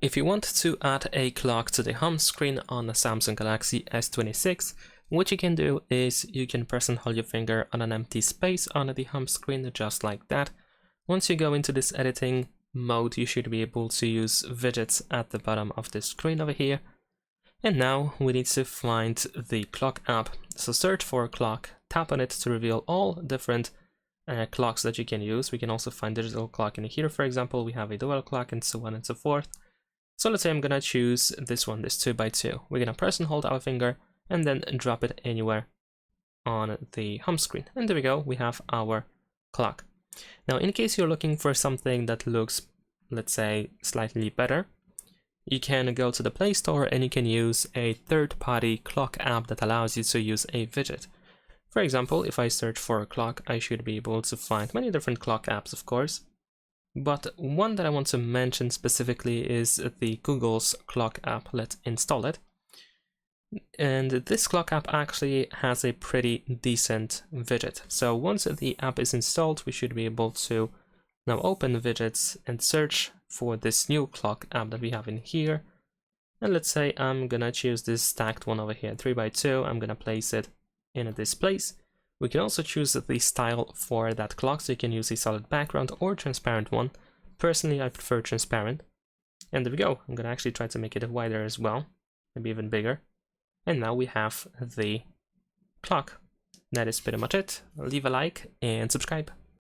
If you want to add a clock to the home screen on a Samsung Galaxy S26, what you can do is you can press and hold your finger on an empty space on the home screen just like that. Once you go into this editing mode, you should be able to use widgets at the bottom of the screen over here. And now we need to find the clock app. So search for clock, tap on it to reveal all different clocks that you can use. We can also find digital clock in here. For example, we have a dual clock and so on and so forth. So let's say I'm gonna choose this one, this 2x2. We're gonna press and hold our finger and then drop it anywhere on the home screen. And there we go, we have our clock. Now, in case you're looking for something that looks, let's say, slightly better, you can go to the Play Store and you can use a third-party clock app that allows you to use a widget. For example, if I search for a clock, I should be able to find many different clock apps, of course. But one that I want to mention specifically is the Google's clock app. Let's install it. And this clock app actually has a pretty decent widget. So once the app is installed, we should be able to now open widgets and search for this new clock app that we have in here. And let's say I'm gonna choose this stacked one over here, 3x2. I'm gonna place it in this place. We can also choose the style for that clock, so you can use a solid background or transparent one. Personally, I prefer transparent. And there we go. I'm gonna actually try to make it wider as well, maybe even bigger. And now we have the clock. That is pretty much it. Leave a like and subscribe.